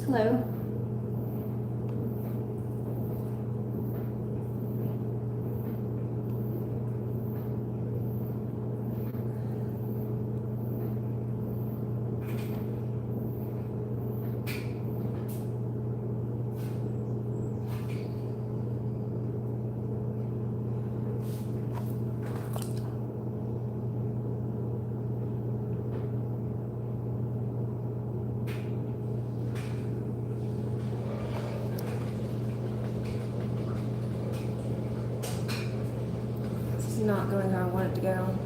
Hello. Not going how I want it to go.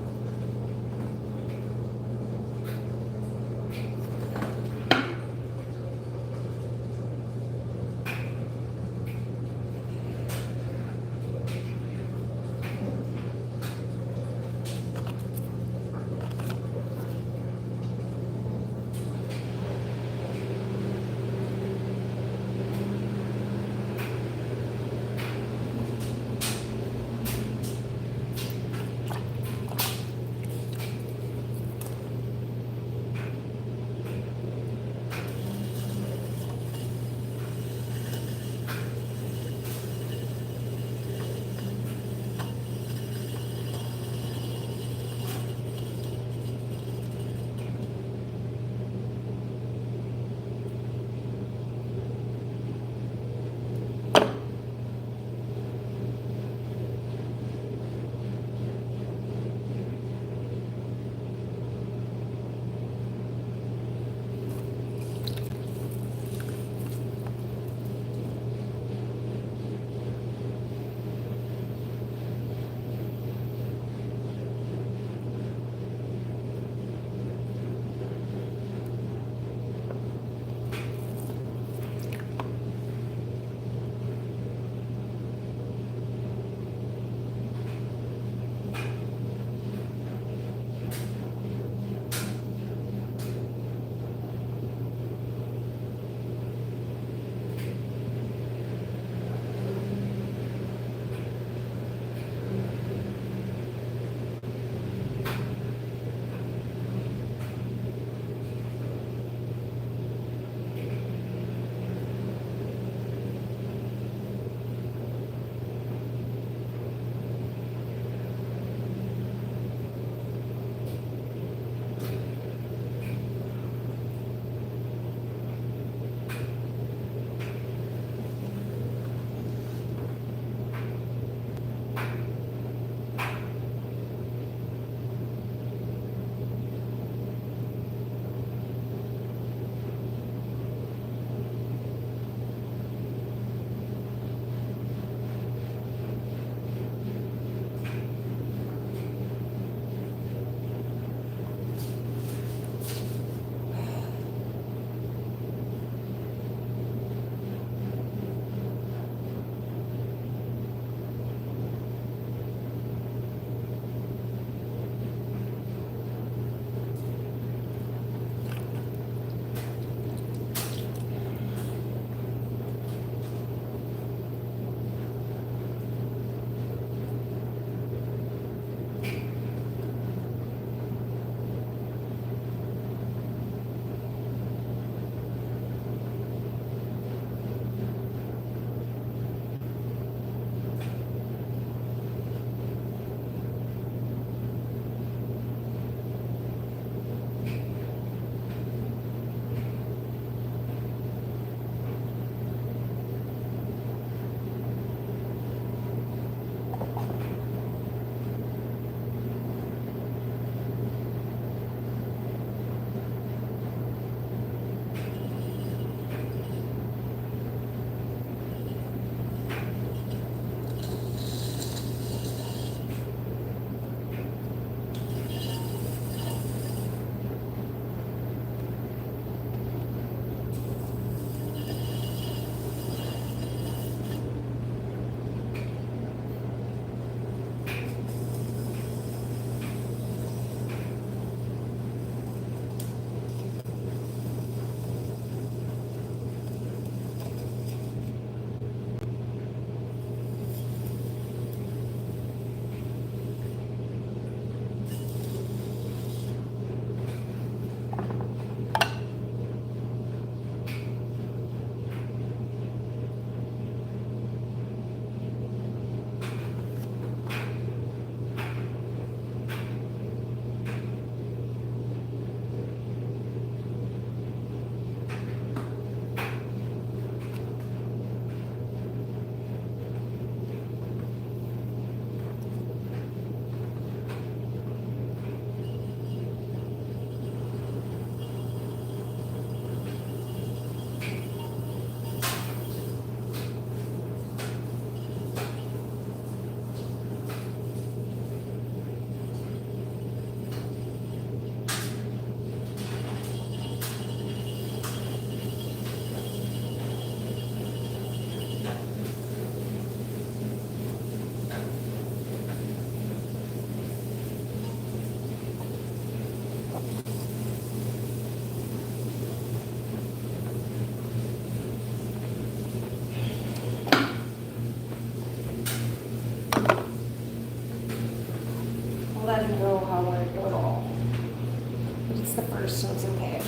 It's the first one's okay.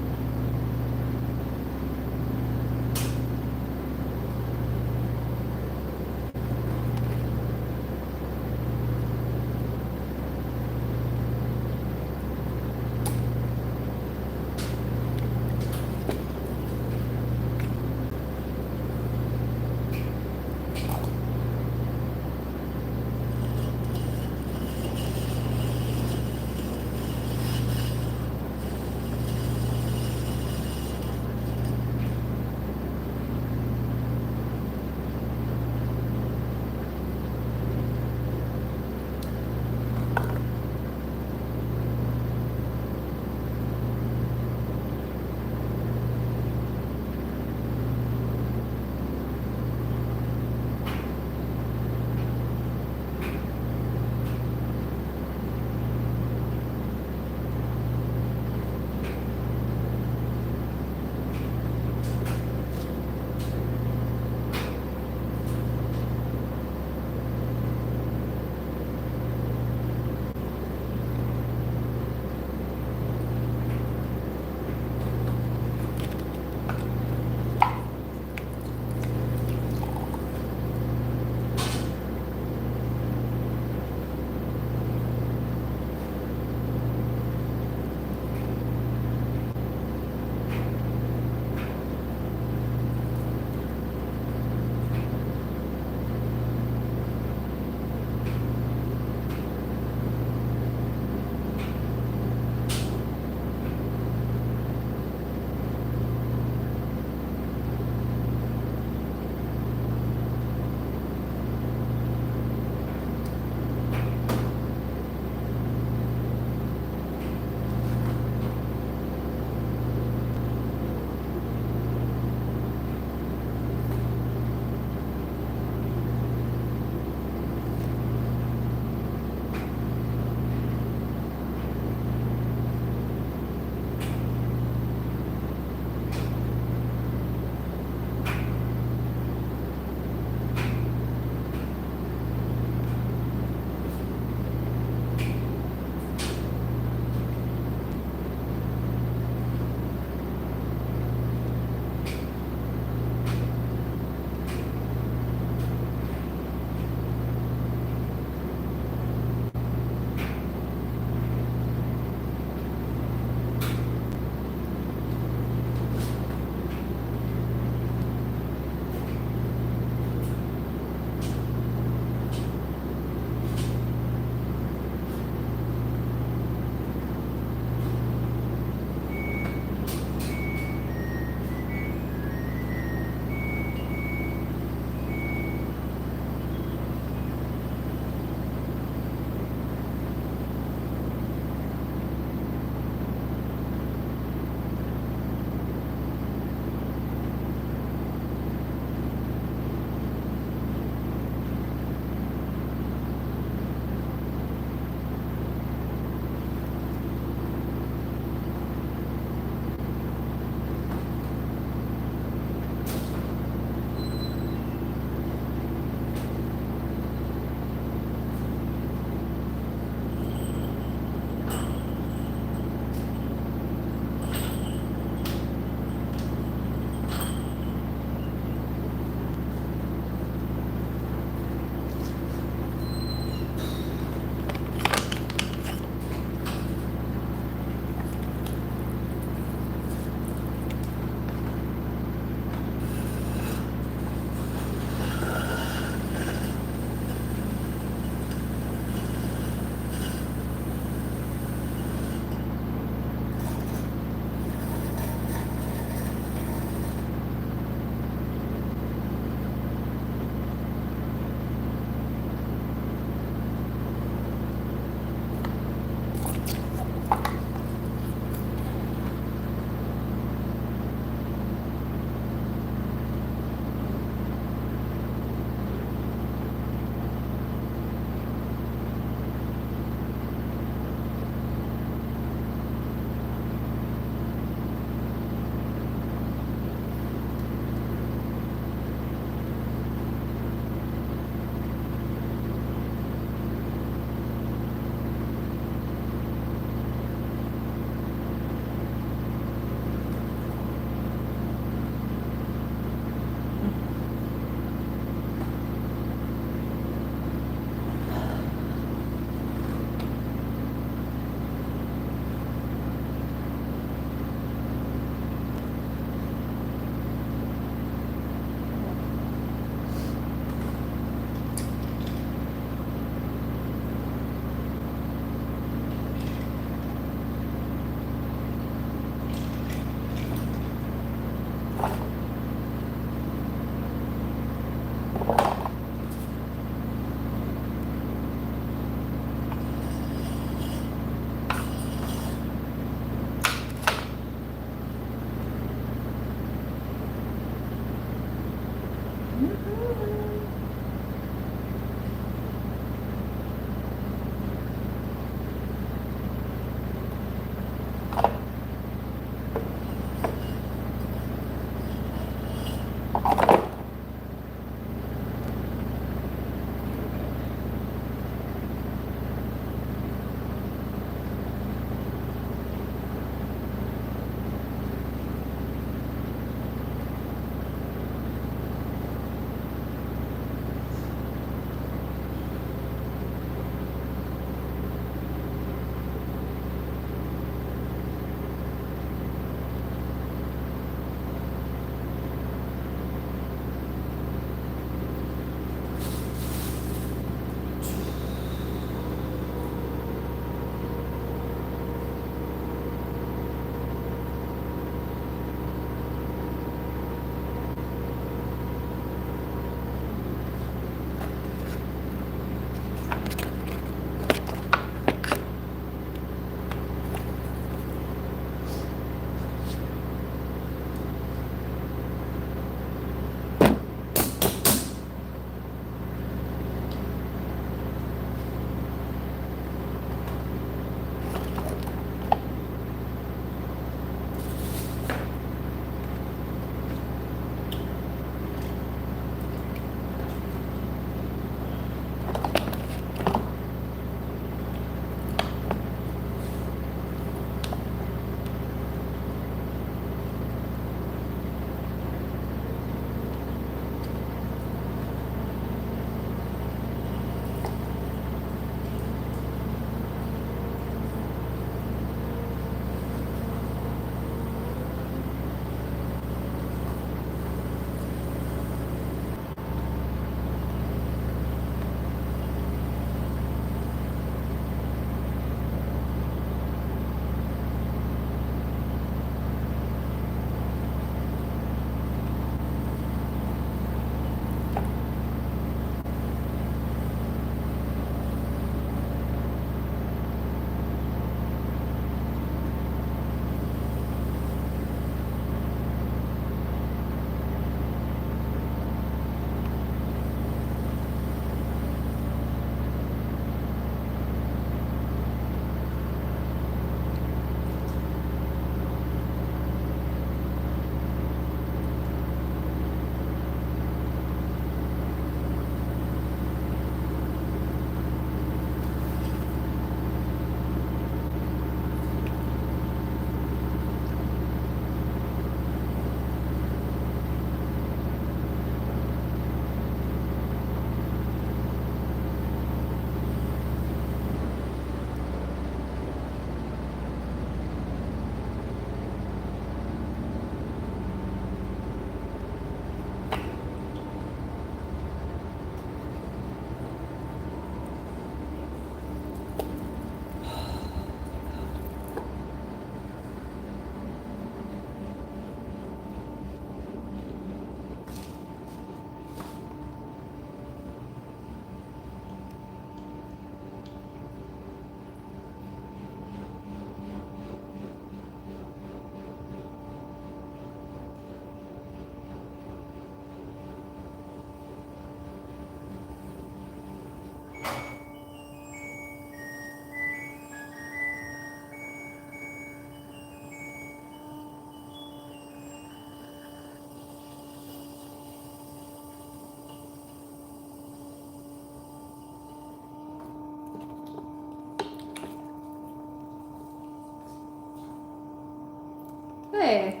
Hey.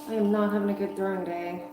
I am not having a good throwing day.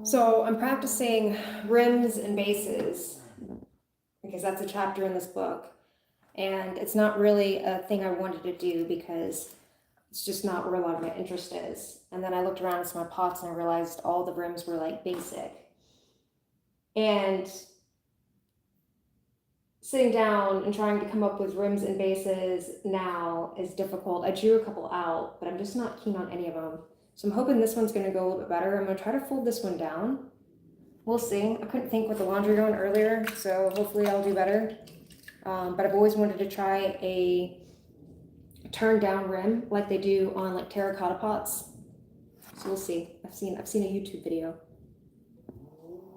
So I'm practicing rims and bases because that's a chapter in this book. And it's not really a thing I wanted to do because it's just not where a lot of my interest is. And then I looked around at some of my pots and I realized all the rims were like basic. And sitting down and trying to come up with rims and bases now is difficult. I drew a couple out, but I'm just not keen on any of them. So I'm hoping this one's going to go a little bit better. I'm going to try to fold this one down. We'll see. I couldn't think with the laundry going earlier, so hopefully I'll do better. But I've always wanted to try a turn down rim like they do on like terracotta pots. So we'll see. I've seen a YouTube video.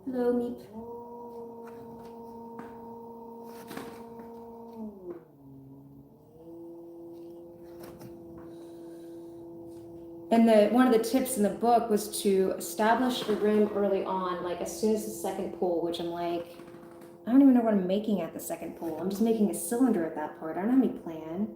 Hello, Meep. And one of the tips in the book was to establish a rim early on, like as soon as the second pull, which I'm like, I don't even know what I'm making at the second pull. I'm just making a cylinder at that part. I don't have any plan.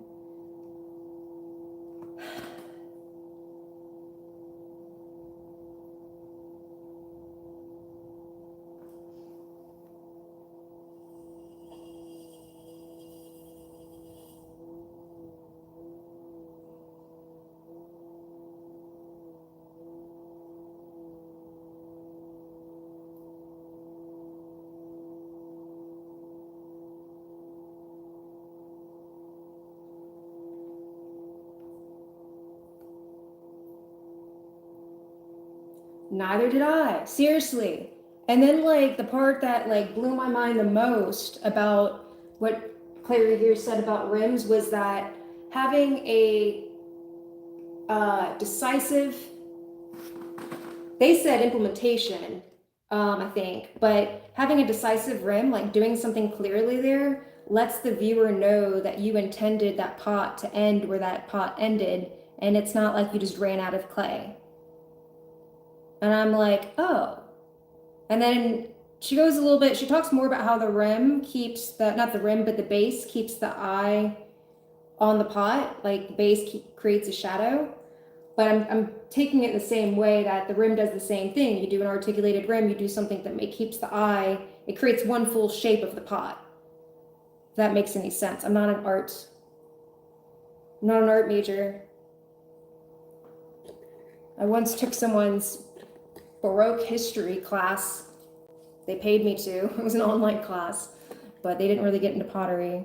Neither did I, seriously. And then like the part that like blew my mind the most about what Clary here said about rims was that having a decisive, they said implementation, I think, but having a decisive rim, like doing something clearly there, lets the viewer know that you intended that pot to end where that pot ended, and it's not like you just ran out of clay. And I'm like, oh. And then she goes a little bit, she talks more about how the rim keeps the, not the rim, but the base keeps the eye on the pot, like the base creates a shadow. But I'm taking it the same way that the rim does the same thing. You do an articulated rim, you do something that keeps the eye, it creates one full shape of the pot. If that makes any sense. I'm not an art major. I once took someone's Baroque history class. They paid me to. It was an online class, but they didn't really get into pottery.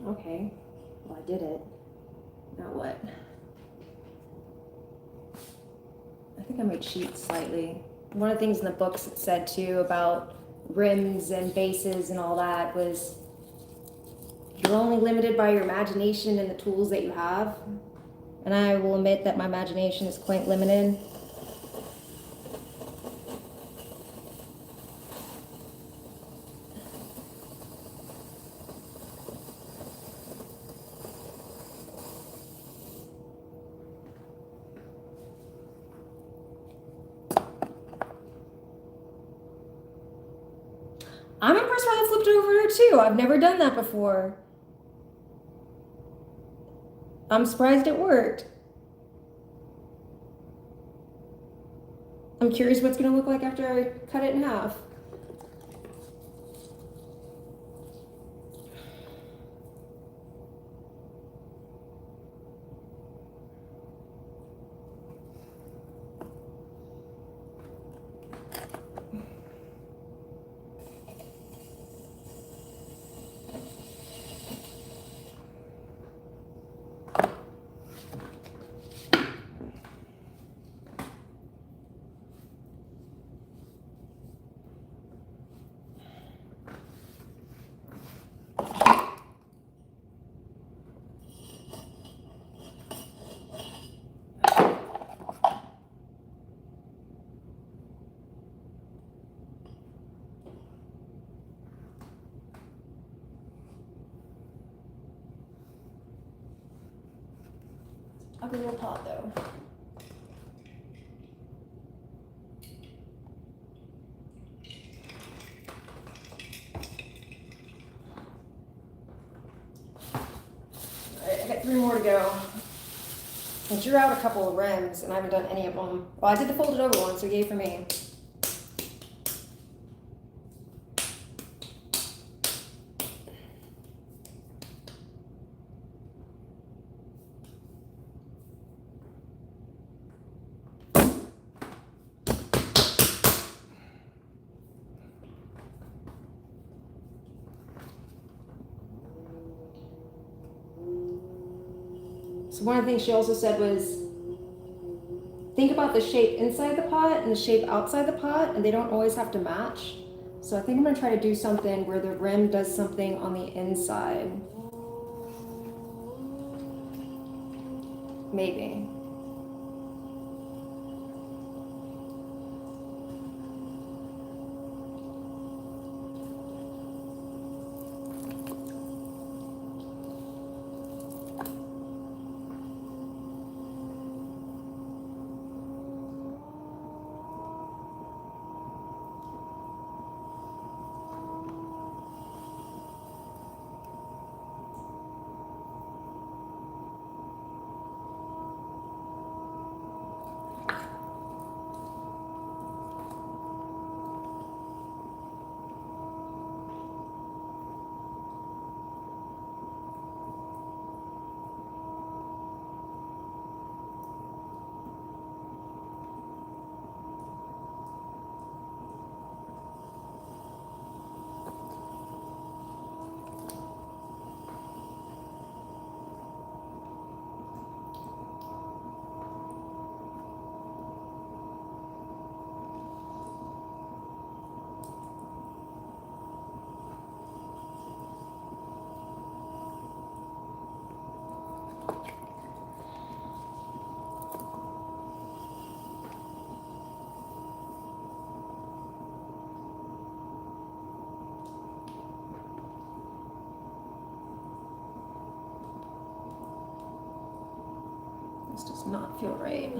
Okay, well, I did it. Now what? I think I made sheets slightly. One of the things in the books it said too about rims and bases and all that was you're only limited by your imagination and the tools that you have. And I will admit that my imagination is quite limited. I'm impressed how I flipped it over too. I've never done that before. I'm surprised it worked. I'm curious what's going to look like after I cut it in half. Ugly little pot though. Alright, I got 3 more to go. I drew out a couple of rims and I haven't done any of them. Well, I did the folded over one, so yay for me. So one of the things she also said was, think about the shape inside the pot and the shape outside the pot, and they don't always have to match. So I think I'm gonna try to do something where the rim does something on the inside. Maybe. This does not feel right.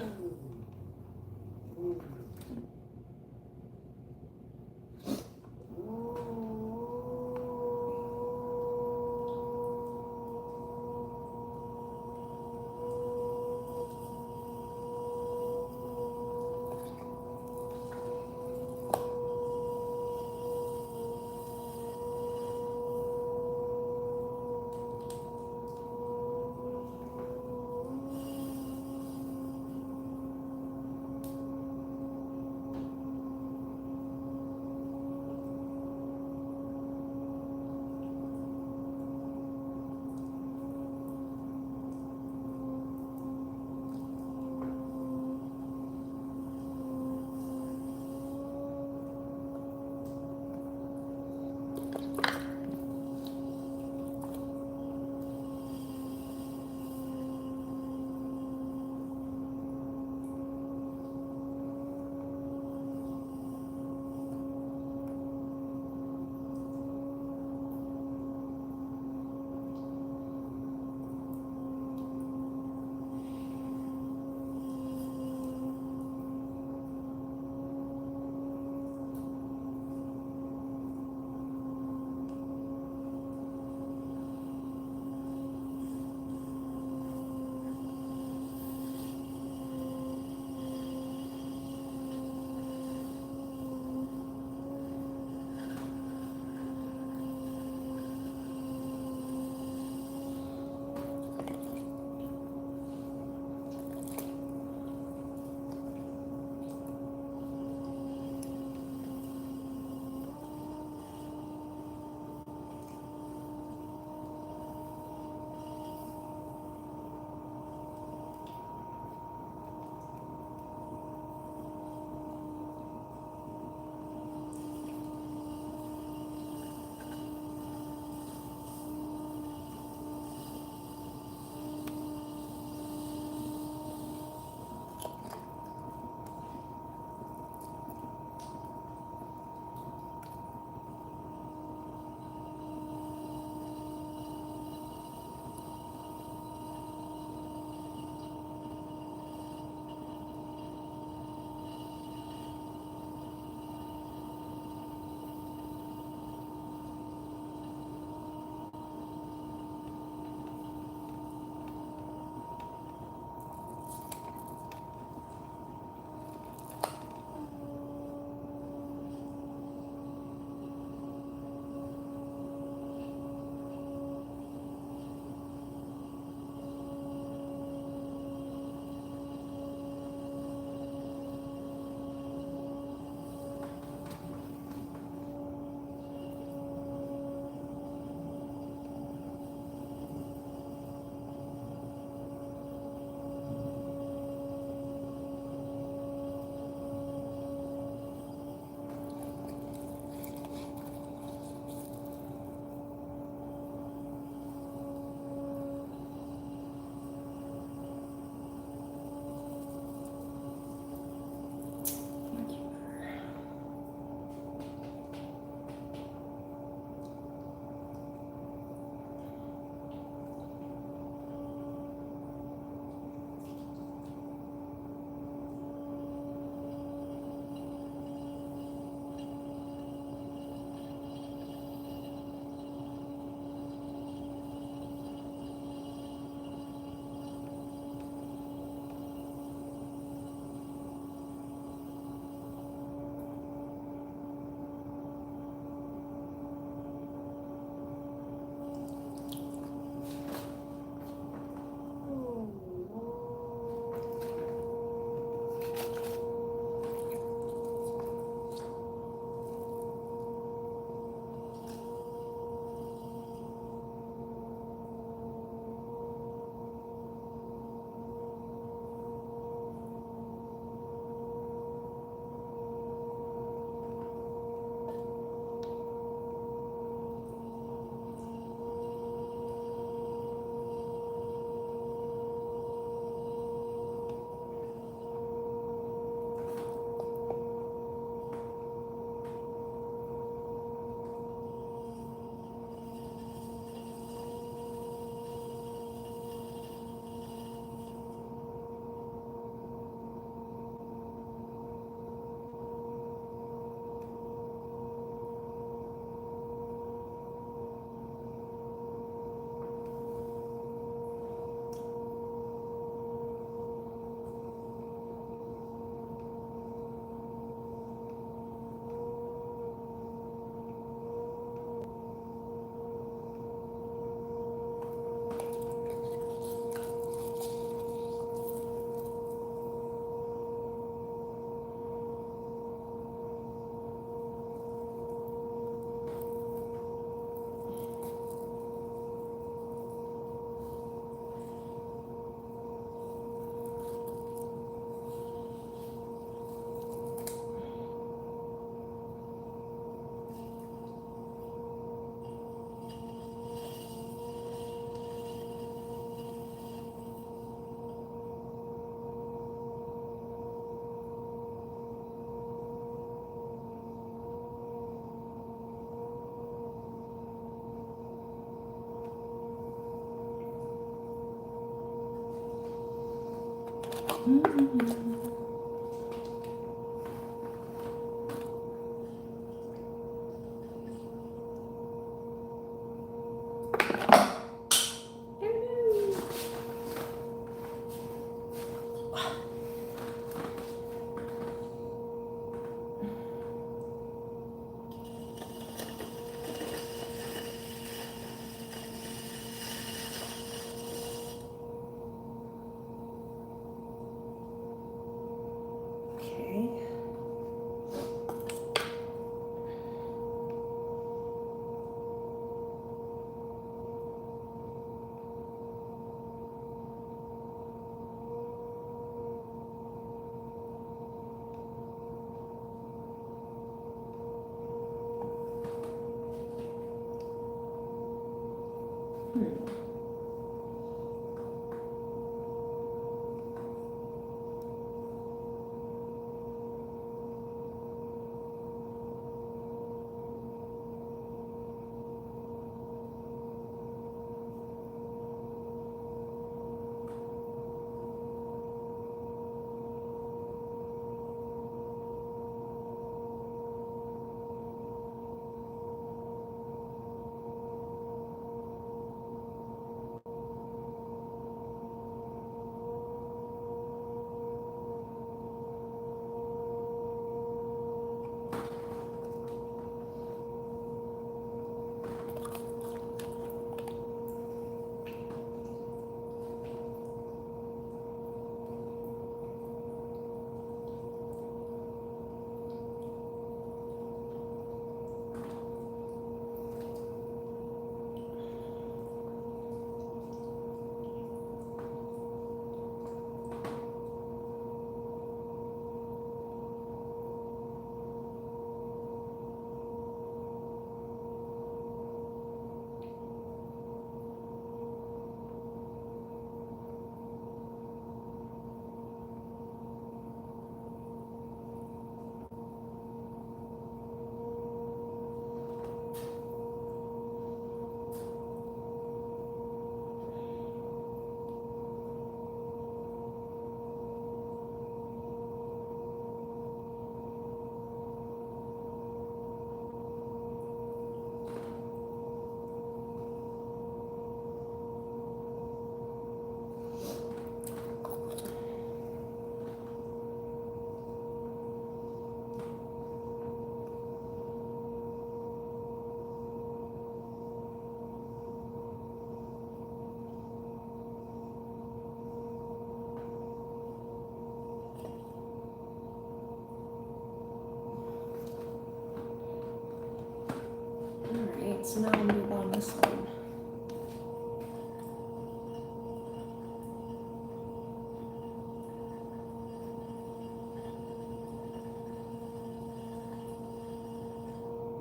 So now I'll move on this one.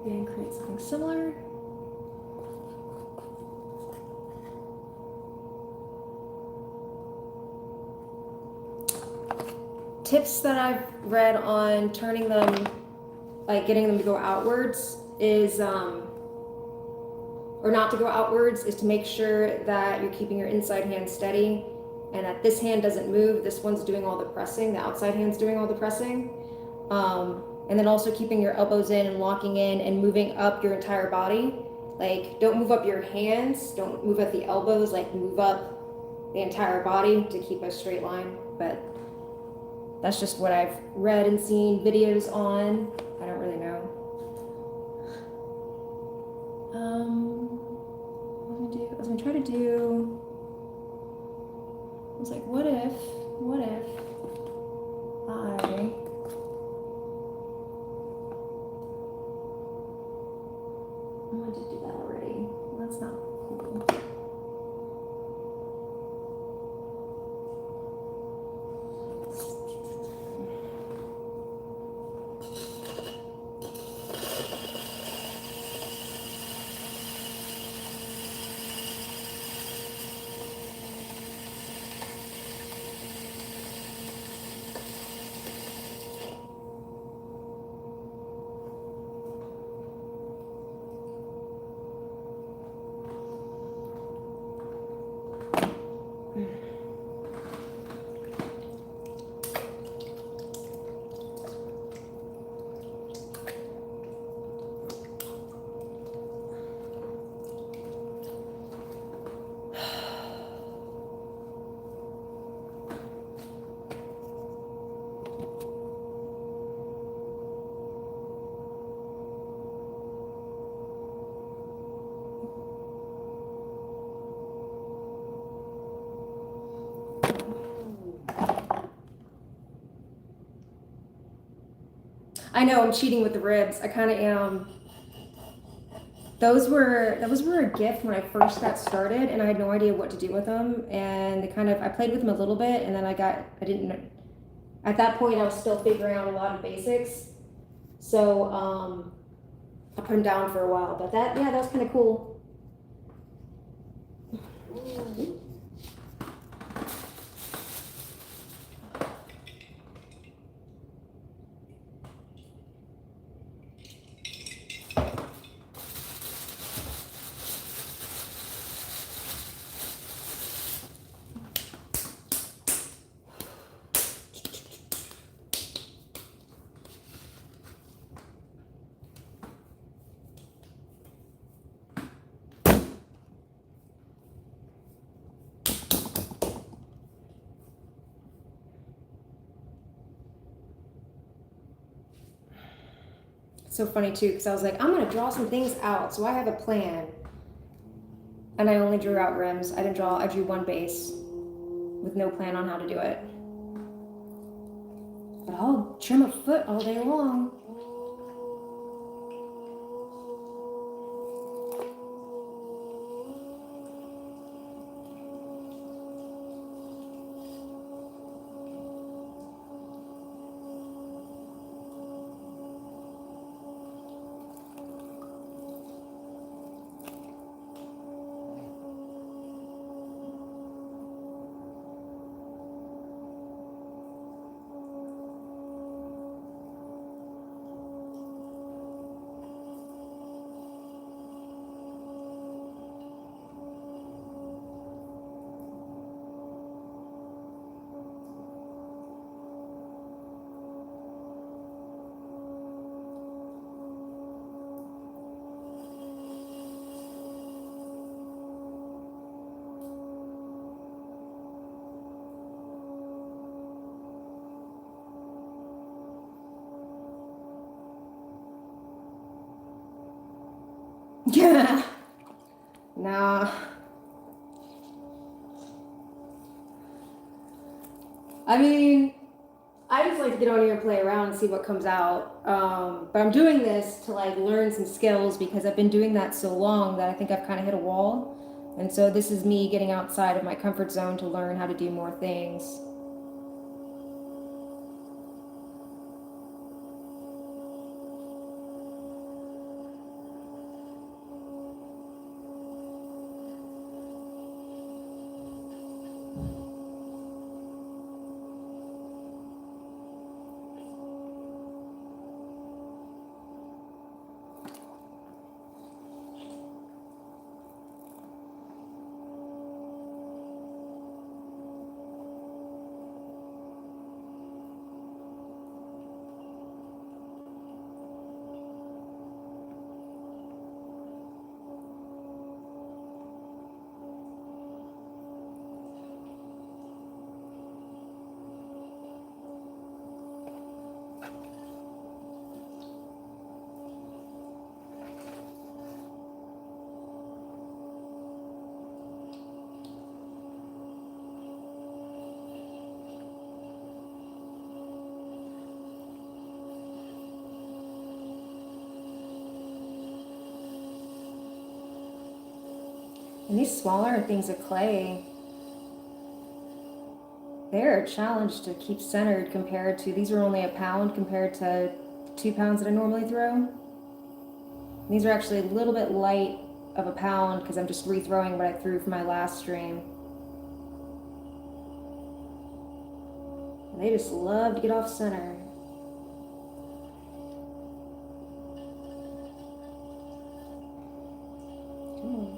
And create something similar. Tips that I've read on turning them, like getting them to go outwards is, or not to go outwards, is to make sure that you're keeping your inside hand steady and that this hand doesn't move. This one's doing all the pressing, the outside hand's doing all the pressing. And then also keeping your elbows in and locking in and moving up your entire body. Like, don't move up your hands, don't move at the elbows, like move up the entire body to keep a straight line. But that's just what I've read and seen videos on. I don't really know. I was gonna try to do, I was like, what if I wanted to do that already. That's not cool. I know I'm cheating with the ribs. I kind of am. Those were a gift when I first got started, and I had no idea what to do with them. And I played with them a little bit, and then I didn't. At that point, I was still figuring out a lot of basics. So I put them down for a while. But that was kind of cool. So funny too, because I was like, I'm gonna draw some things out, so I have a plan. And I only drew out rims. I drew one base with no plan on how to do it. But I'll trim a foot all day long. Yeah. Nah. I mean, I just like to get on here and play around and see what comes out. But I'm doing this to like learn some skills because I've been doing that so long that I think I've kind of hit a wall. And so this is me getting outside of my comfort zone to learn how to do more things. And these smaller things of clay, they're a challenge to keep centered compared to, these are only a pound compared to 2 pounds that I normally throw. These are actually a little bit light of a pound because I'm just rethrowing what I threw from my last stream. And they just love to get off center. Come on.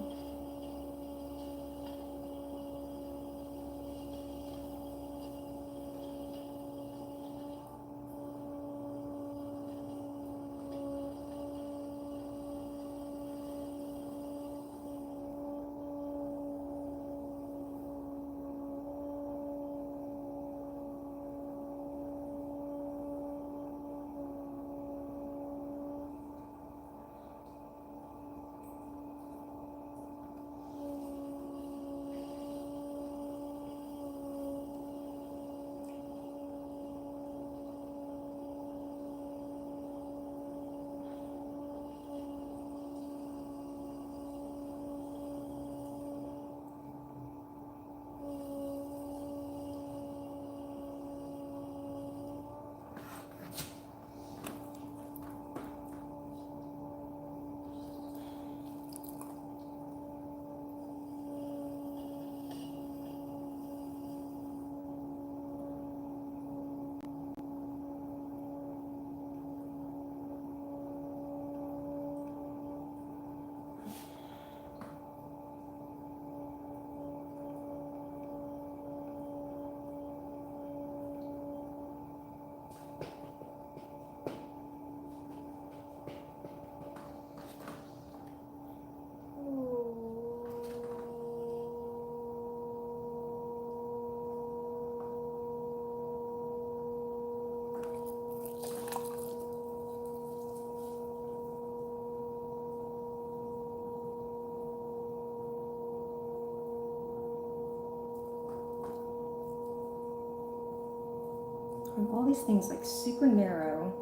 And all these things like super narrow.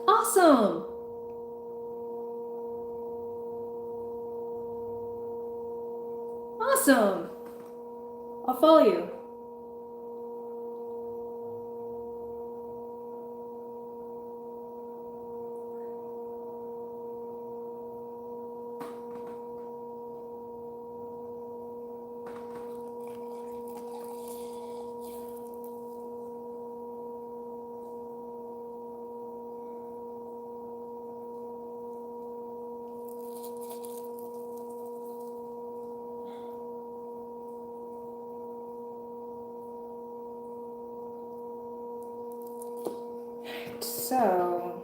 Awesome! Awesome! I'll follow you. So,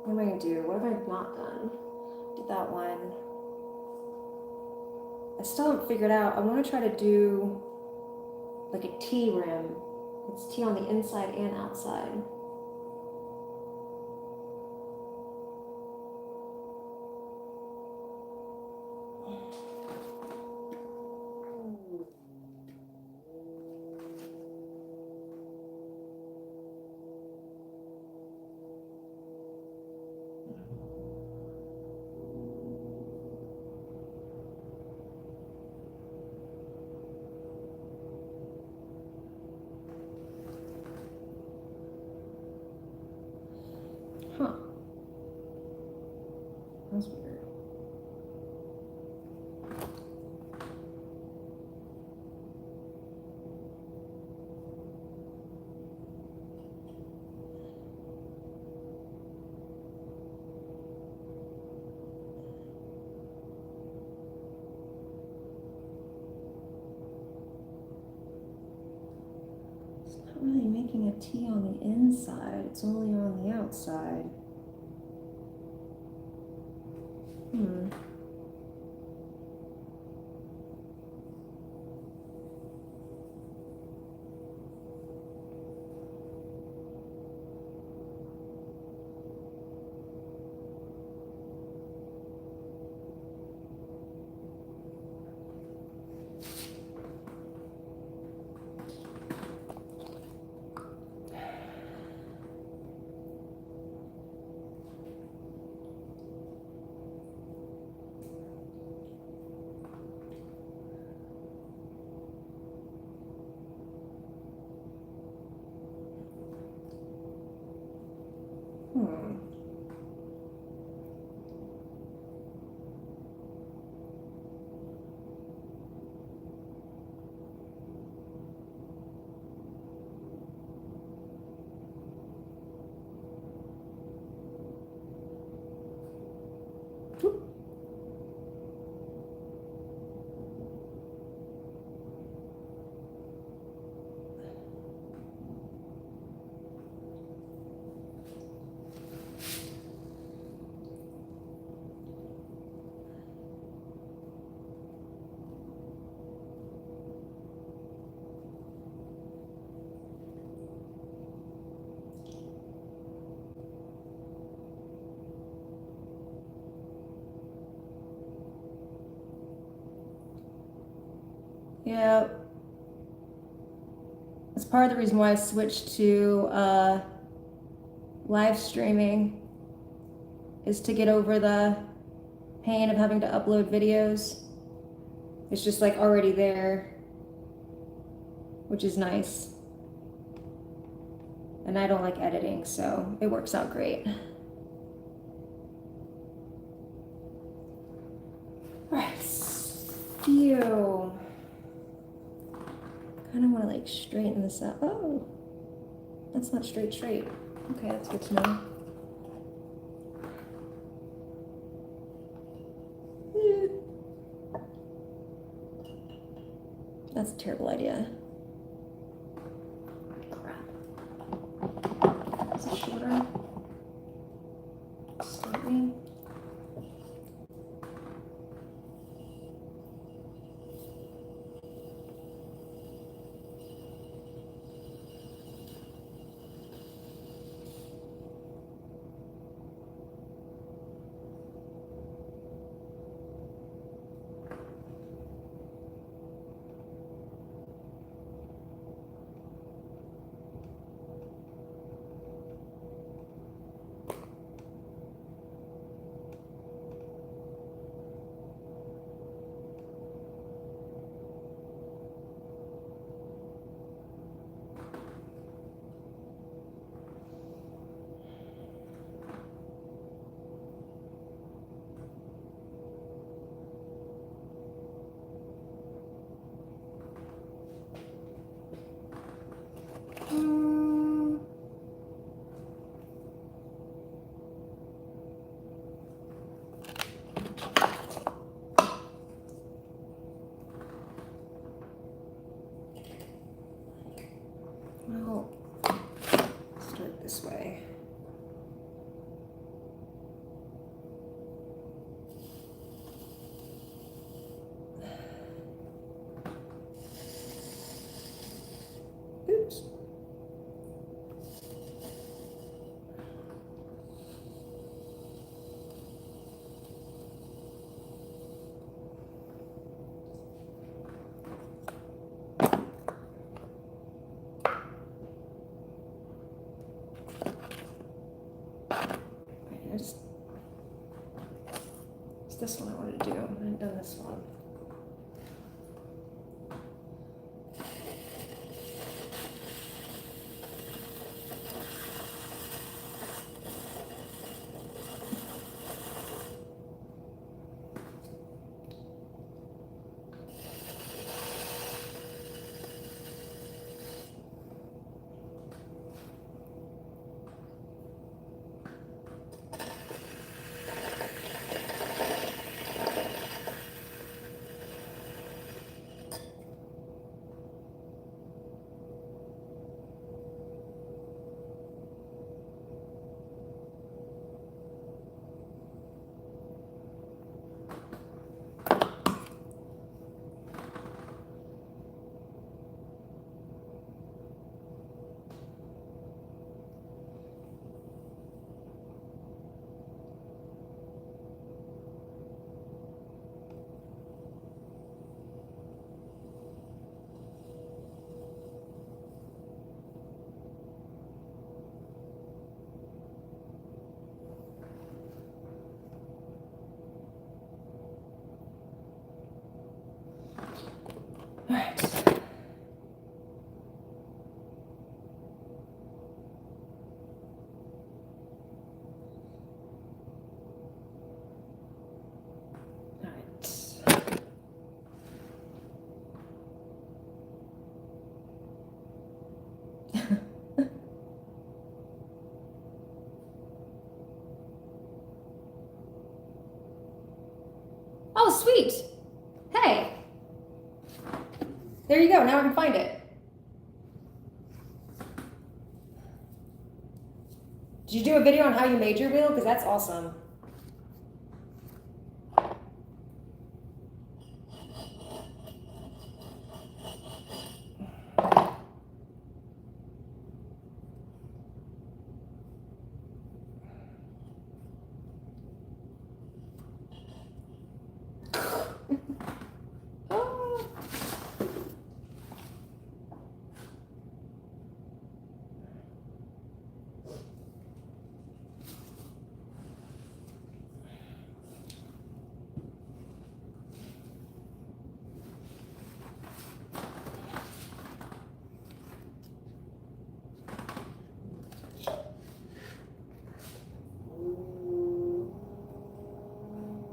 what am I gonna do? What have I not done? Did that one. I still haven't figured out. I want to try to do like a T rim. It's T on the inside and outside. Huh. That's weird. It's not really making a T on the inside, it's only on the outside. Yeah, that's part of the reason why I switched to live streaming, is to get over the pain of having to upload videos. It's just like already there, which is nice. And I don't like editing, so it works out great. All right, phew. Kind of want to like straighten this up. Oh, that's not straight. Okay, that's good to know. That's a terrible idea. it's this one I wanted to do. I haven't done this one. All right. Oh, sweet. Hey. There you go. Now I can find it. Did you do a video on how you made your wheel? Because that's awesome.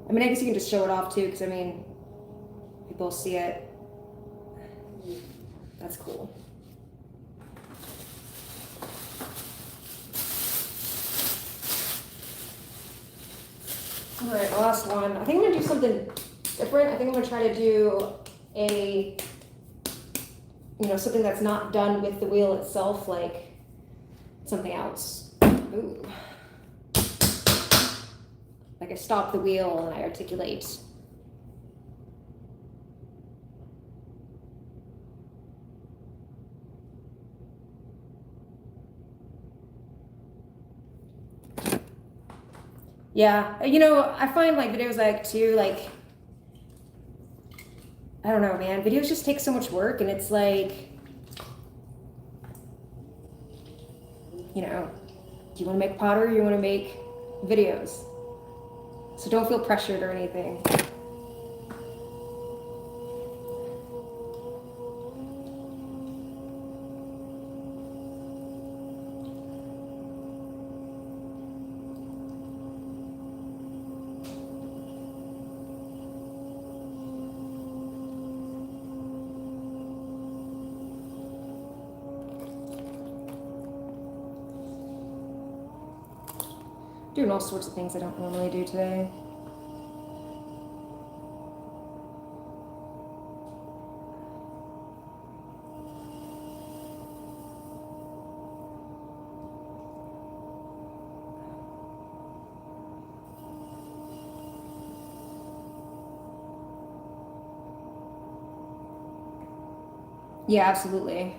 I mean, I guess you can just show it off too, because I mean, people see it. That's cool. All right, last one. I think I'm gonna do something different. I think I'm gonna try to do a, something that's not done with the wheel itself, like something else. Ooh. Like I stop the wheel and I articulate. Yeah, I find like videos like too, like, I don't know, man, videos just take so much work, and it's like, do you want to make pottery or you want to make videos? So don't feel pressured or anything. Doing all sorts of things I don't normally do today. Yeah, absolutely.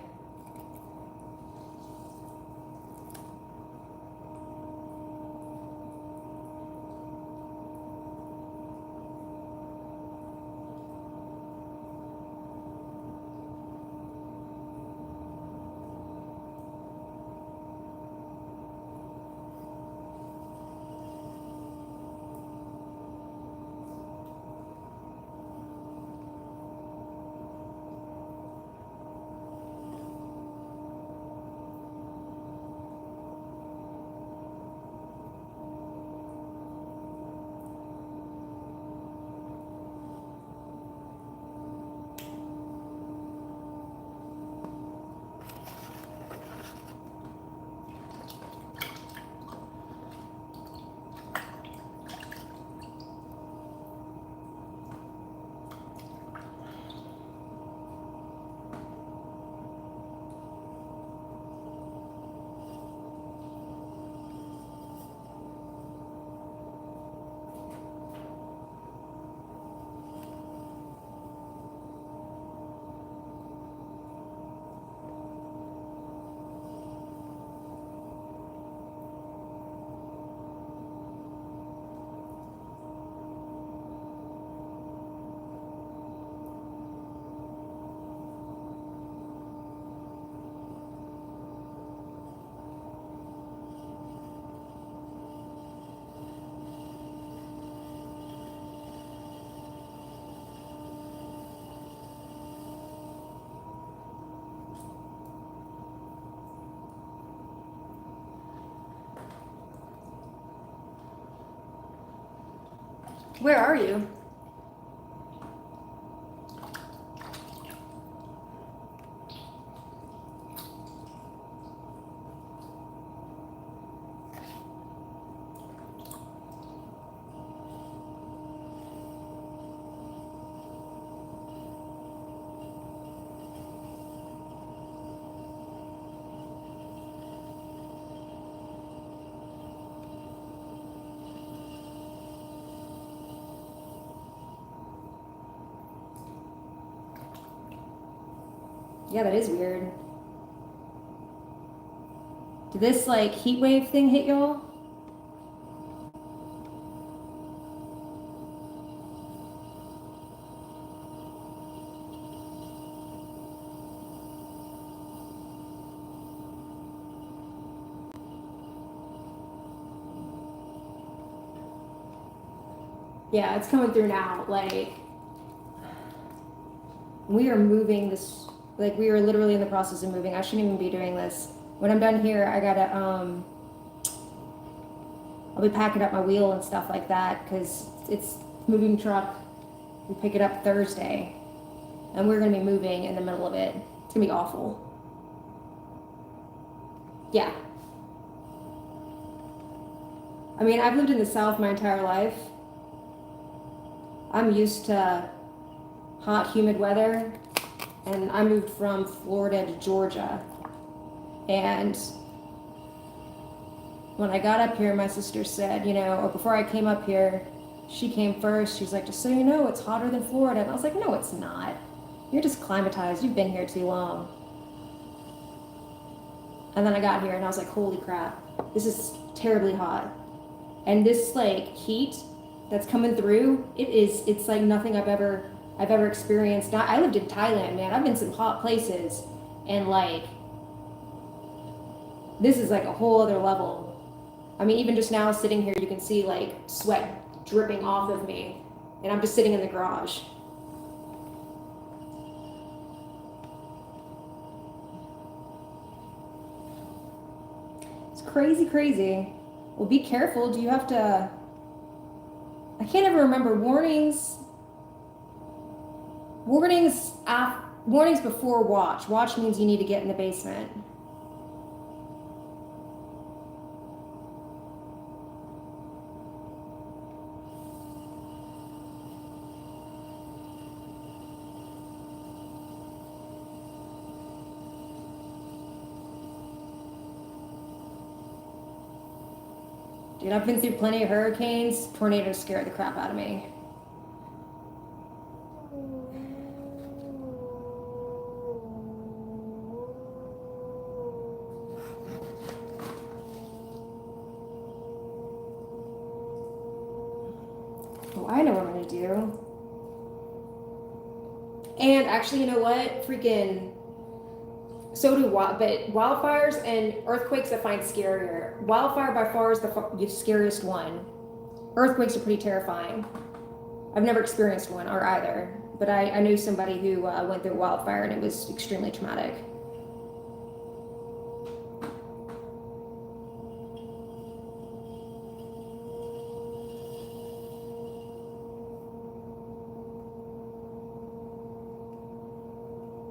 Where are you? Yeah, that is weird. Did this like heat wave thing hit y'all? Yeah, it's coming through now. Like, we are moving this, like, we are literally in the process of moving. I shouldn't even be doing this. When I'm done here, I gotta, I'll be packing up my wheel and stuff like that because it's moving truck. We pick it up Thursday, and we're gonna be moving in the middle of it. It's gonna be awful. Yeah. I mean, I've lived in the South my entire life. I'm used to hot, humid weather, and I moved from Florida to Georgia. And when I got up here, my sister said, you know, or before I came up here, she came first. She's like, just so you know, it's hotter than Florida. And I was like, no, it's not. You're just climatized. You've been here too long. And then I got here and I was like, holy crap, this is terribly hot. And this like heat that's coming through, it's like nothing I've ever experienced. I lived in Thailand, man. I've been some hot places, and like this is like a whole other level. I mean, even just now sitting here, you can see like sweat dripping off of me, and I'm just sitting in the garage. It's crazy, crazy. Well, be careful. Do you have to? I can't ever remember warnings. Warnings before watch. Watch means you need to get in the basement. Dude, I've been through plenty of hurricanes. Tornadoes scare the crap out of me. Oh, I know what I'm gonna do. And actually, you know what? Freaking, so do but wildfires and earthquakes I find scarier. Wildfire by far is the scariest one. Earthquakes are pretty terrifying. I've never experienced one or either, but I knew somebody who went through a wildfire and it was extremely traumatic.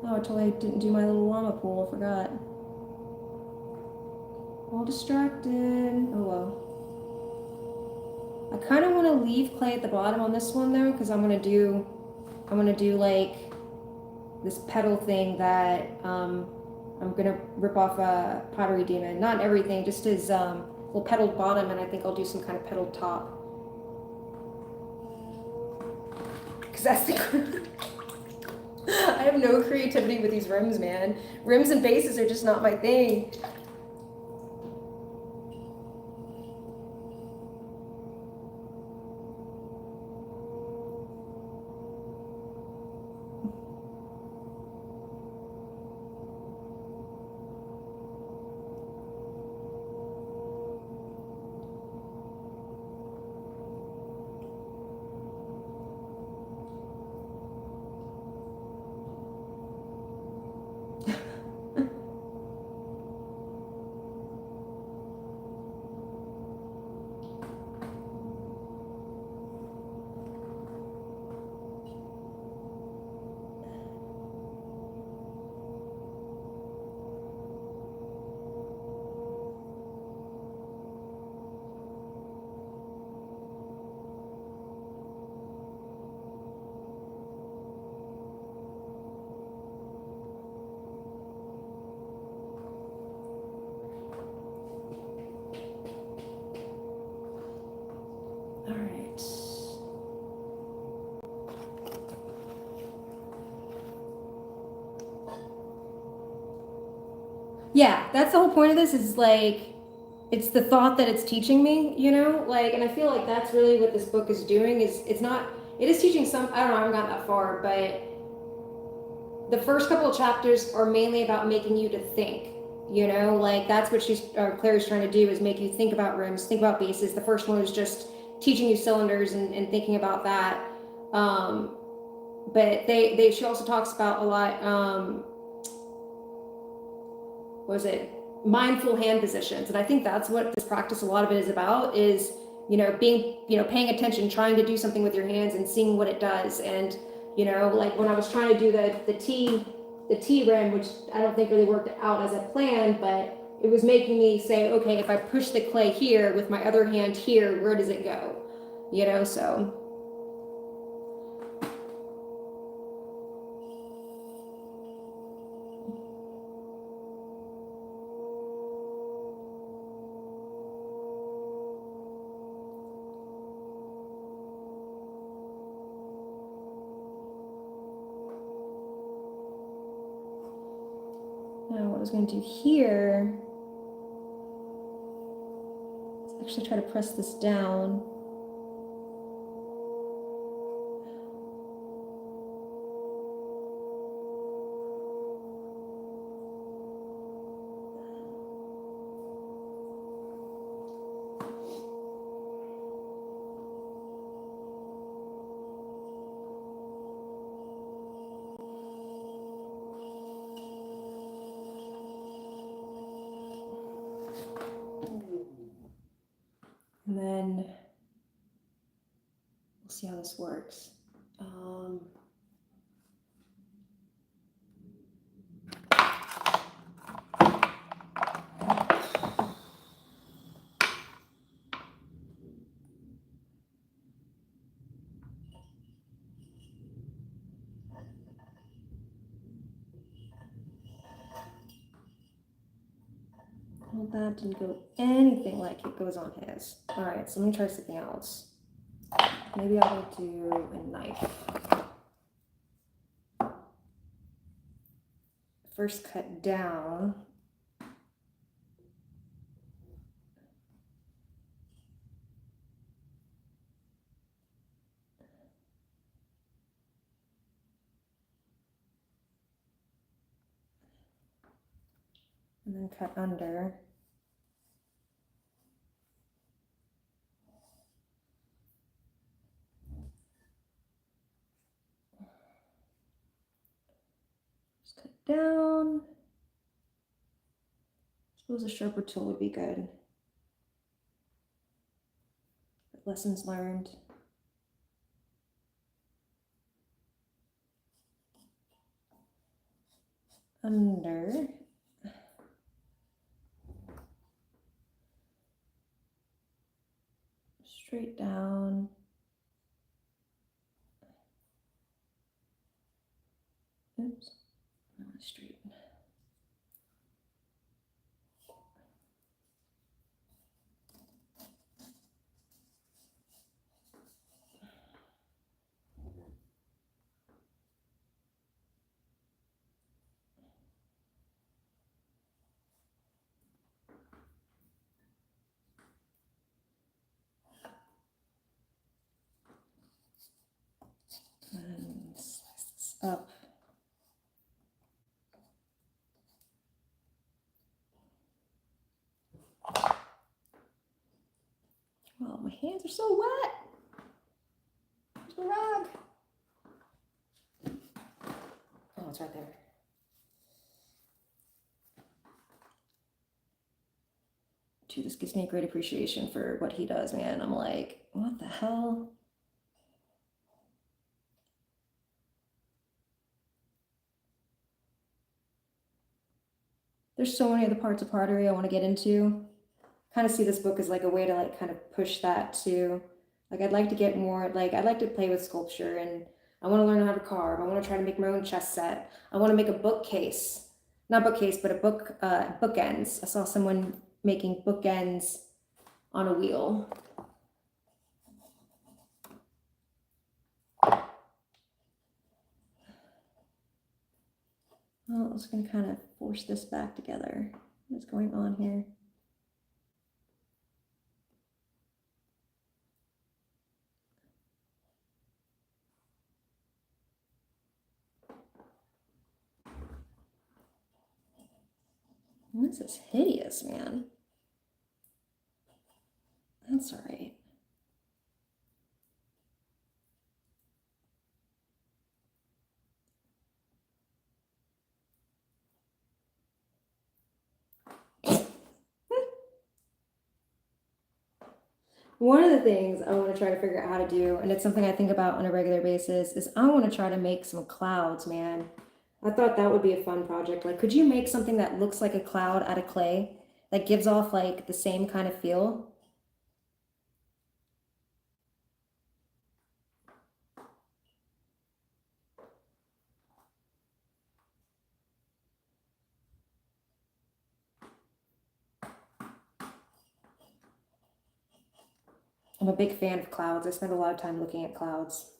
Oh, I totally didn't do my little llama pool, I forgot. All distracted. Oh well. I kind of want to leave clay at the bottom on this one though, because I'm gonna do like this petal thing that I'm gonna rip off a pottery demon. Not everything, just his little petaled bottom, and I think I'll do some kind of petaled top. Because that's the I have no creativity with these rims, man. Rims and bases are just not my thing. Yeah, that's the whole point of this, is like, it's the thought that it's teaching me, you know, like, and I feel like that's really what this book is doing. Is it's not, it is teaching some, I don't know, I haven't gotten that far, but the first couple of chapters are mainly about making you to think, you know, like that's what Clary's trying to do, is make you think about rims, think about bases. The first one was just teaching you cylinders and thinking about that. But she also talks about a lot, was it mindful hand positions. And I think that's what this practice, a lot of it is about, is, you know, being, you know, paying attention, trying to do something with your hands and seeing what it does. And, you know, like when I was trying to do the tea rim, which I don't think really worked out as I planned, but it was making me say, okay, if I push the clay here with my other hand here, where does it go? You know, so. Now what I was going to do here is actually try to press this down. And then we'll see how this works. Well, that didn't go anything like it goes on his. All right, so let me try something else. Maybe I will do a knife. First cut down. And then cut under. Just cut down. I suppose a sharper tool would be good. But lessons learned. Under. Straight down. Oops. Straight. And slice this up. Oh, my hands are so wet. There's the rag. Oh, it's right there. Dude, this gives me a great appreciation for what he does, man. I'm like, what the hell? There's so many other parts of pottery I want to get into. Kind of see this book as like a way to like kind of push that too. Like I'd like to get more, like I'd like to play with sculpture, and I want to learn how to carve. I want to try to make my own chess set. I want to make a bookcase. Not bookcase, but a bookends. I saw someone making bookends on a wheel. Well, I was going to kind of force this back together. What's going on here? This is hideous, man. That's all right. One of the things I want to try to figure out how to do, and it's something I think about on a regular basis, is I want to try to make some clouds, man. I thought that would be a fun project. Like, could you make something that looks like a cloud out of clay that gives off like the same kind of feel? I'm a big fan of clouds. I spend a lot of time looking at clouds.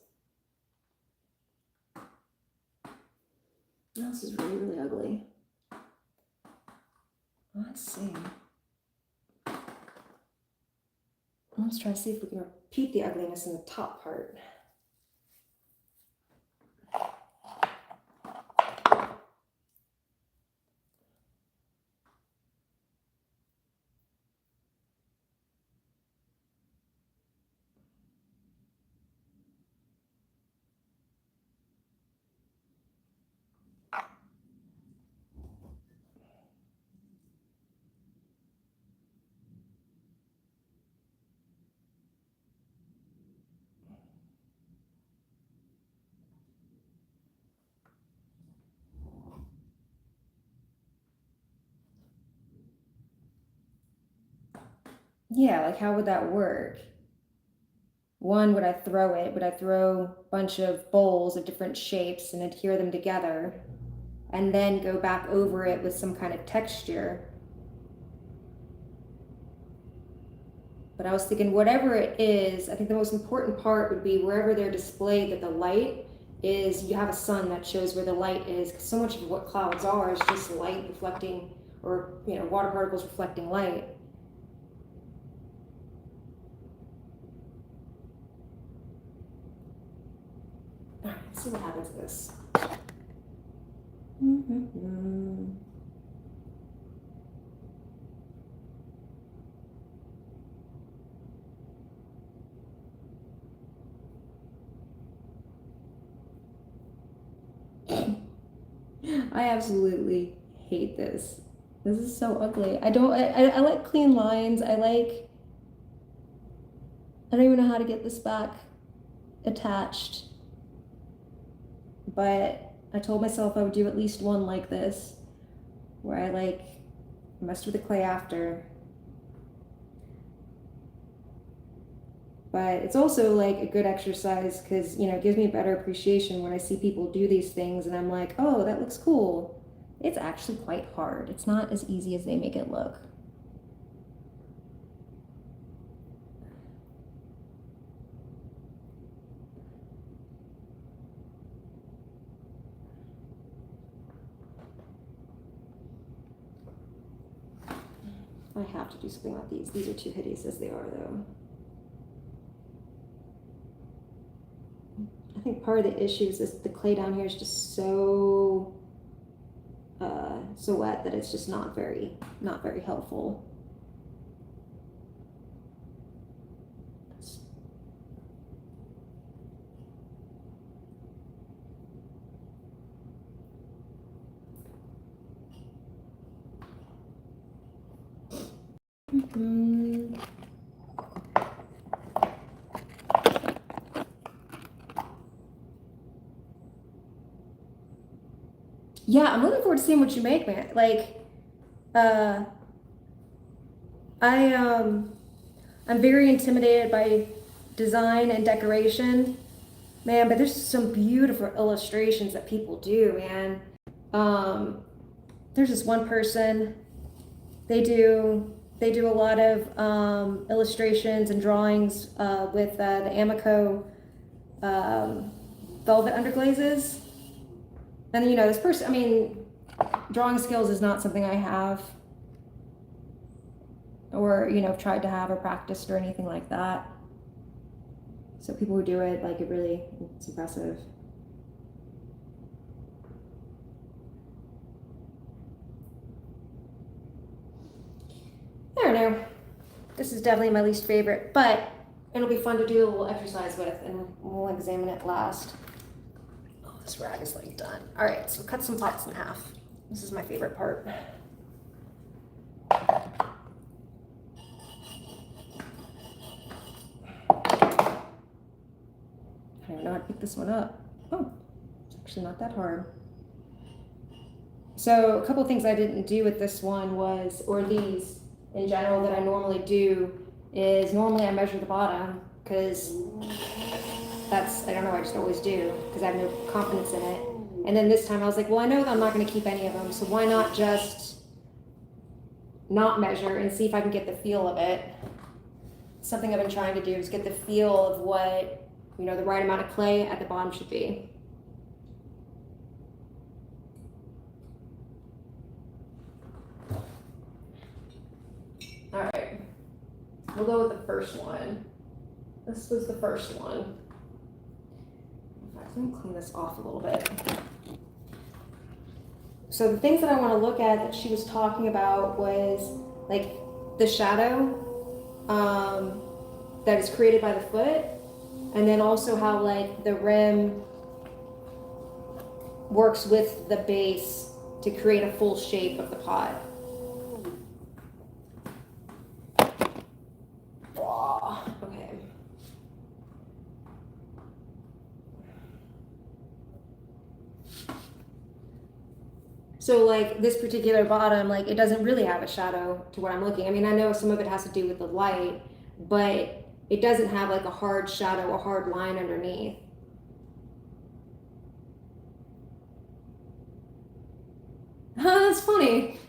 This is really, really ugly. Let's see. Let's try to see if we can repeat the ugliness in the top part. Yeah, like how would that work? One, would I throw it? Would I throw a bunch of bowls of different shapes and adhere them together and then go back over it with some kind of texture? But I was thinking whatever it is, I think the most important part would be wherever they're displayed that the light is, you have a sun that shows where the light is, because so much of what clouds are is just light reflecting, or water particles reflecting light. All right, let's see what happens to this. I absolutely hate this. This is so ugly. I like clean lines. I don't even know how to get this back attached. But I told myself I would do at least one like this, where I messed with the clay after. But it's also like a good exercise because, it gives me a better appreciation when I see people do these things and I'm like, oh, that looks cool. It's actually quite hard. It's not as easy as they make it look. I have to do something about these. These are too hideous as they are, though. I think part of the issue is the clay down here is just so wet that it's just not very helpful. Yeah, I'm looking forward to seeing what you make, man. I'm very intimidated by design and decoration, man, but there's some beautiful illustrations that people do, man. There's this one person, they do a lot of illustrations and drawings with the Amico velvet underglazes. And this person, drawing skills is not something I have. or, you know, tried to have or practiced or anything like that. So people who do it, like, it's impressive. I don't know. This is definitely my least favorite, but it'll be fun to do a little exercise with, and we'll examine it last. Oh, this rag is like done. All right, so cut some pots in half. This is my favorite part. I don't know how to pick this one up. Oh, it's actually not that hard. So a couple things I didn't do with this one was, or these in general that I normally do, is normally I measure the bottom, because I don't know, I just always do, because I have no confidence in it. And then this time I was like, well, I know that I'm not going to keep any of them, so why not just not measure and see if I can get the feel of it. Something I've been trying to do is get the feel of what, you know, the right amount of clay at the bottom should be. All right, we'll go with the first one. This was the first one. In fact, let me clean this off a little bit. So the things that I want to look at that she was talking about was like the shadow that is created by the foot, and then also how like the rim works with the base to create a full shape of the pot. Okay. So like this particular bottom, like it doesn't really have a shadow to what I'm looking. I mean, I know some of it has to do with the light, but it doesn't have like a hard shadow, a hard line underneath. That's funny.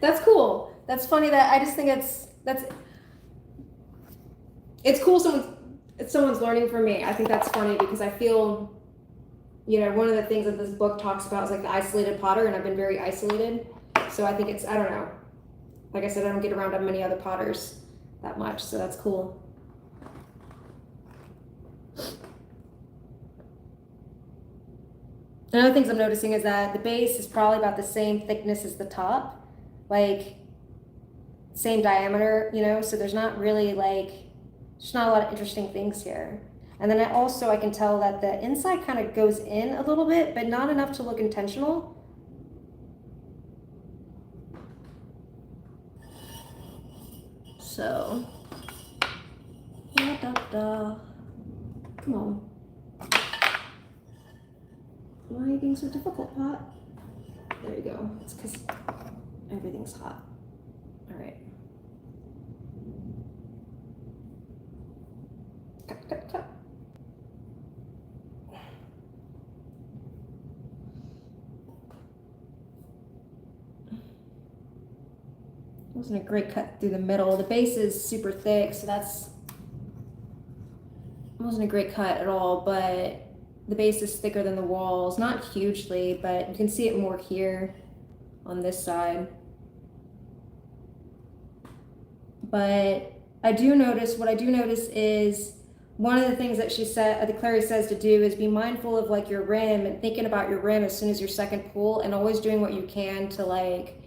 That's cool. That's funny. That I just think it's cool. Someone's learning from me. I think that's funny because I feel, you know, one of the things that this book talks about is like the isolated potter, and I've been very isolated. So I think I don't know. Like I said, I don't get around many other potters that much, so that's cool. Another things I'm noticing is that the base is probably about the same thickness as the top, like same diameter, you know, so there's not really like, there's not a lot of interesting things here. And then I can tell that the inside kind of goes in a little bit, but not enough to look intentional. So, come on. Why are you being so difficult, pot? There you go. It's because everything's hot. All right. Cut. Wasn't a great cut through the middle. The base is super thick, so wasn't a great cut at all, but the base is thicker than the walls, not hugely, but you can see it more here on this side. But what I do notice is one of the things that that Clary says to do is be mindful of like your rim and thinking about your rim as soon as your second pull, and always doing what you can to like,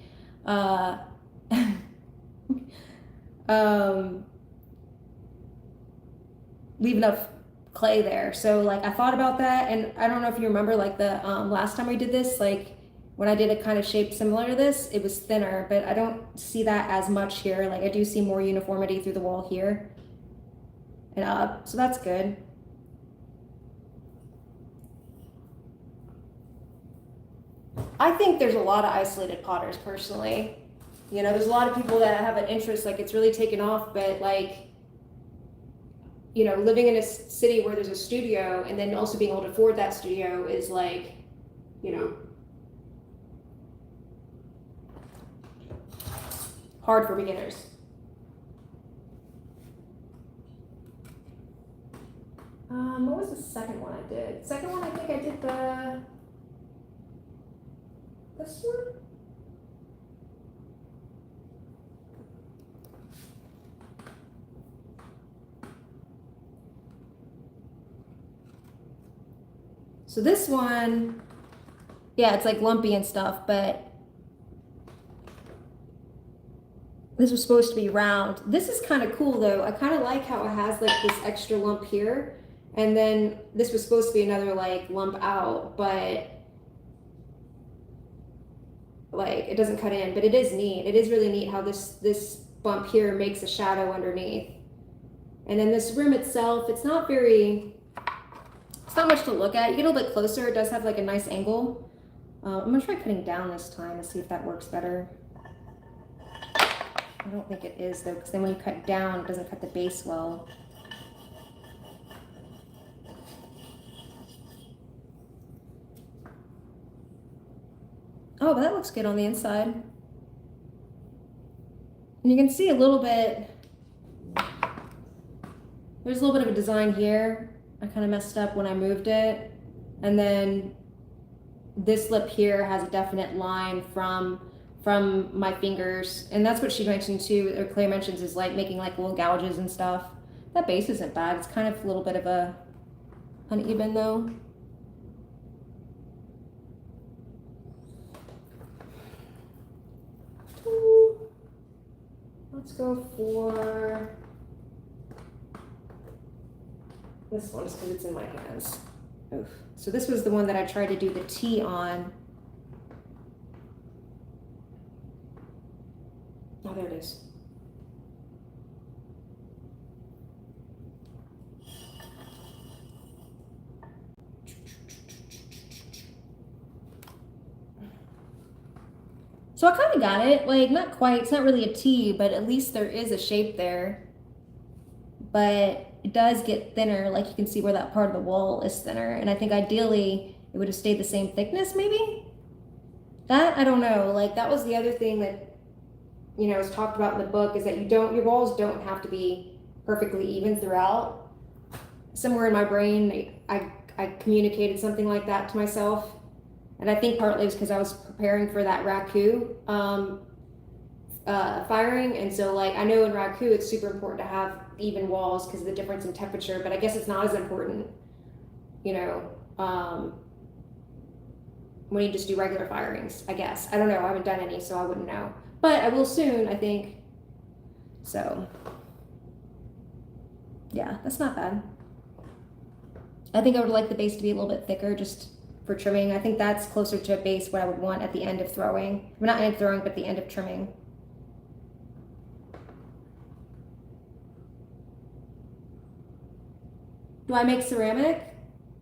leave enough clay there. So like I thought about that, and I don't know if you remember like the last time we did this, like when I did a kind of shape similar to this, it was thinner, but I don't see that as much here. Like I do see more uniformity through the wall here and up, so that's good. I think there's a lot of isolated potters personally. You know, there's a lot of people that have an interest, like it's really taken off, but like, you know, living in a city where there's a studio and then also being able to afford that studio is like, you know, hard for beginners. What was the second one I did? Second one, I think I did this one? So this one, yeah, it's like lumpy and stuff, but this was supposed to be round. This is kind of cool though. I kind of like how it has like this extra lump here. And then this was supposed to be another like lump out, but like it doesn't cut in, but it is neat. It is really neat how this bump here makes a shadow underneath. And then this rim itself, it's not much to look at. You get a little bit closer, it does have like a nice angle. I'm gonna try cutting down this time and see if that works better. I don't think it is though, because then when you cut down, it doesn't cut the base well. Oh, but that looks good on the inside. And you can see a little bit, there's a little bit of a design here. I kind of messed up when I moved it. And then this lip here has a definite line from my fingers. And that's what she mentioned too, or Claire mentions, is like making like little gouges and stuff. That base isn't bad. It's kind of a little bit of a uneven though. Let's go for this one just because it's in my hands. Oof. So this was the one that I tried to do the T on. Oh, there it is. So I kind of got it, like not quite, it's not really a T, but at least there is a shape there. But it does get thinner, like you can see where that part of the wall is thinner. And I think ideally it would have stayed the same thickness maybe? That, I don't know, like that was the other thing that, you know, is talked about in the book, is that your walls don't have to be perfectly even throughout. Somewhere in my brain, I communicated something like that to myself. And I think partly it was because I was preparing for that raku firing. And so like, I know in raku, it's super important to have even walls because of the difference in temperature, but I guess it's not as important, you know, when you just do regular firings, I guess. I don't know, I haven't done any, so I wouldn't know. But I will soon, I think. So, yeah, that's not bad. I think I would like the base to be a little bit thicker just for trimming. I think that's closer to a base what I would want at the end of throwing. Well, not end of throwing, but the end of trimming. Do I make ceramic?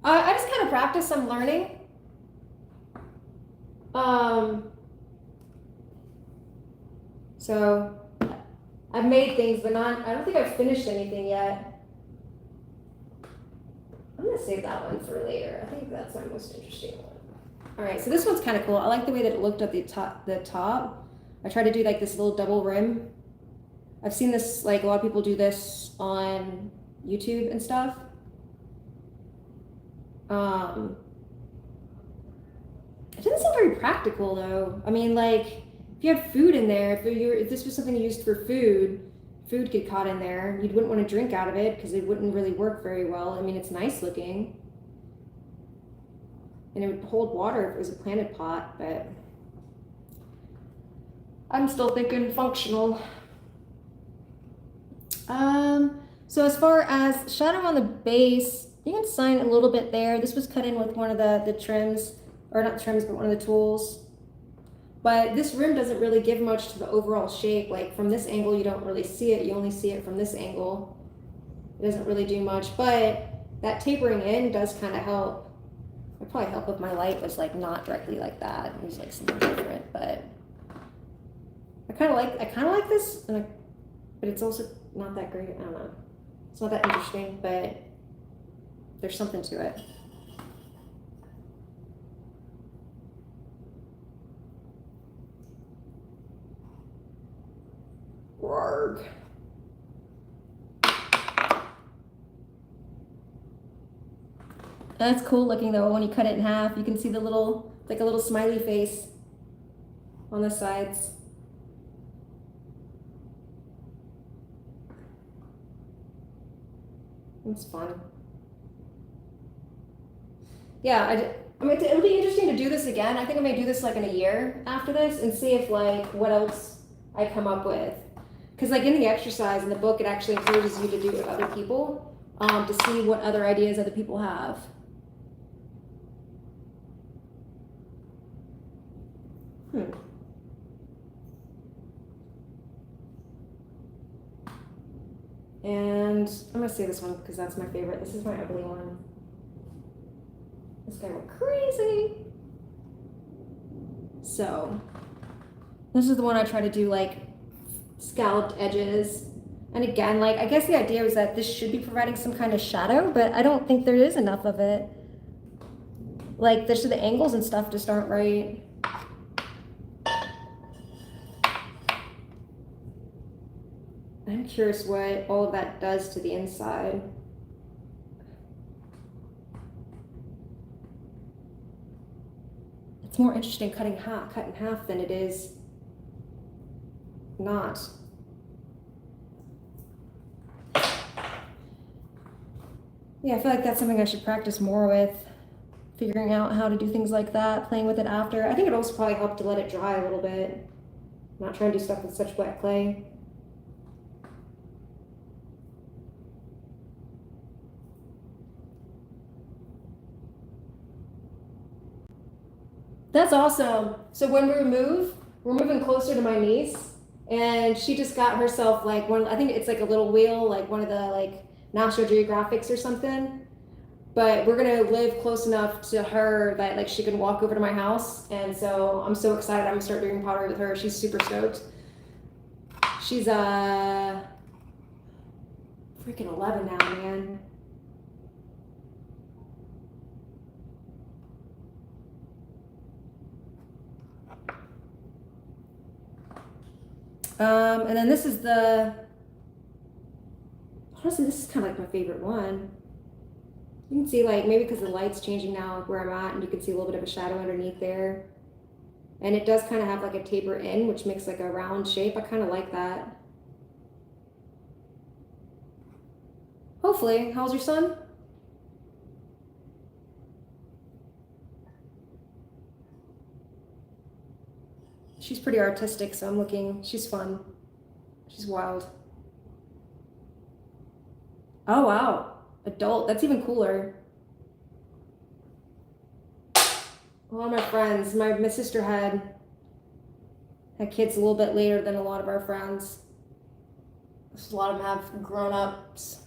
I just kind of practice, I'm learning. So I've made things, but I don't think I've finished anything yet. I'm gonna save that one for later. I think that's my most interesting one. All right, so this one's kind of cool. I like the way that it looked at the top. I tried to do like this little double rim. I've seen this, like a lot of people do this on YouTube and stuff. It doesn't seem very practical though. I mean, like if you have food in there, if this was something used for food get caught in there, you wouldn't want to drink out of it because it wouldn't really work very well. I mean, it's nice looking. And it would hold water if it was a planted pot, but I'm still thinking functional. So as far as shadow on the base, you can sign a little bit there. This was cut in with one of the trims, or not trims, but one of the tools. But this rim doesn't really give much to the overall shape. Like from this angle, you don't really see it. You only see it from this angle. It doesn't really do much, but that tapering in does kind of help. It'd probably help if my light was like not directly like that. It was like something different, but I kind of like this, but it's also not that great. I don't know. It's not that interesting, but there's something to it. Warg. That's cool looking though. When you cut it in half, you can see the little, like a little smiley face on the sides. It's fun. yeah, I mean, it'll be interesting to do this again. I think I may do this like in a year after this and see if like what else I come up with. Because like in the exercise in the book, it actually encourages you to do it with other people, to see what other ideas other people have. And I'm gonna say this one because that's my favorite. This is my ugly one. This guy went crazy. So this is the one I try to do like scalloped edges. And again, like I guess the idea was that this should be providing some kind of shadow, but I don't think there is enough of it. Like the angles and stuff just aren't right. I'm curious what all of that does to the inside. It's more interesting cut in half than it is not. Yeah, I feel like that's something I should practice more with, figuring out how to do things like that, playing with it after. I think it also probably helped to let it dry a little bit. Not trying to do stuff with such wet clay. That's awesome. So when we move, we're moving closer to my niece, and she just got herself like one, I think it's like a little wheel, like one of the like National Geographics or something. But we're gonna live close enough to her that like she can walk over to my house, and so I'm so excited. I'm gonna start doing pottery with her. She's super stoked. She's freaking 11 now, man. And then this is honestly, this is kind of like my favorite one. You can see like, maybe because the light's changing now where I'm at, and you can see a little bit of a shadow underneath there. And it does kind of have like a taper in, which makes like a round shape. I kind of like that. Hopefully. How's your son? She's pretty artistic, so I'm looking. She's fun. She's wild. Oh, wow. Adult. That's even cooler. A lot of my friends, my sister had kids a little bit later than a lot of our friends. A lot of them have grown-ups.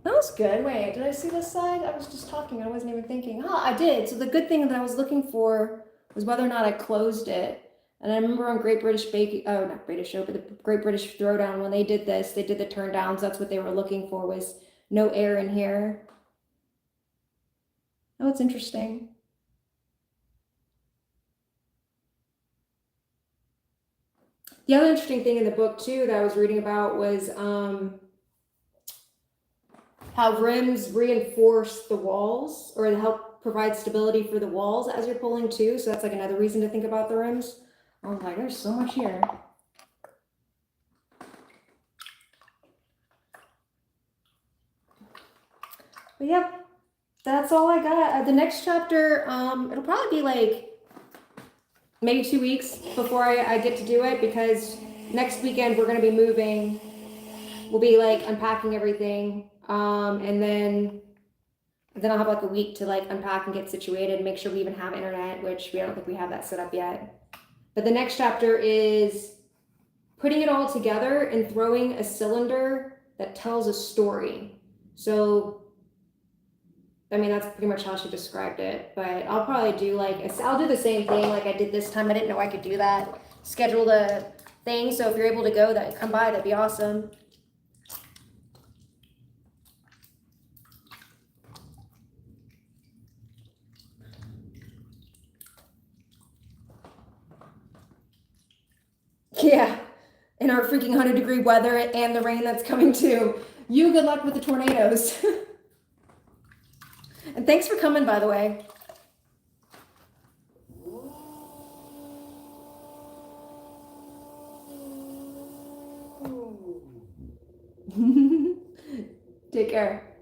That was good. Wait, did I see this side? I was just talking. I wasn't even thinking. Oh, I did. So the good thing that I was looking for was whether or not I closed it. And I remember on Great British Baking, oh, not British Show, but the Great British Throwdown, when they did this, they did the turn downs. That's what they were looking for, was no air in here. Oh, it's interesting. The other interesting thing in the book too that I was reading about was how rims reinforce the walls, or help provide stability for the walls as you're pulling too. So that's like another reason to think about the rims. I was like, there's so much here. But yep, that's all I got. The next chapter, it'll probably be like maybe 2 weeks before I get to do it, because next weekend we're going to be moving. We'll be like unpacking everything, and then I'll have like a week to like unpack and get situated, make sure we even have internet, which I don't think we have that set up yet. But the next chapter is putting it all together and throwing a cylinder that tells a story. So I mean, that's pretty much how she described it, but I'll probably do like, I'll do the same thing like I did this time. I didn't know I could do that. Schedule the thing, so if you're able to go, come by, that'd be awesome. Yeah, in our freaking 100-degree weather and the rain that's coming too. You good luck with the tornadoes. And thanks for coming, by the way. Take care.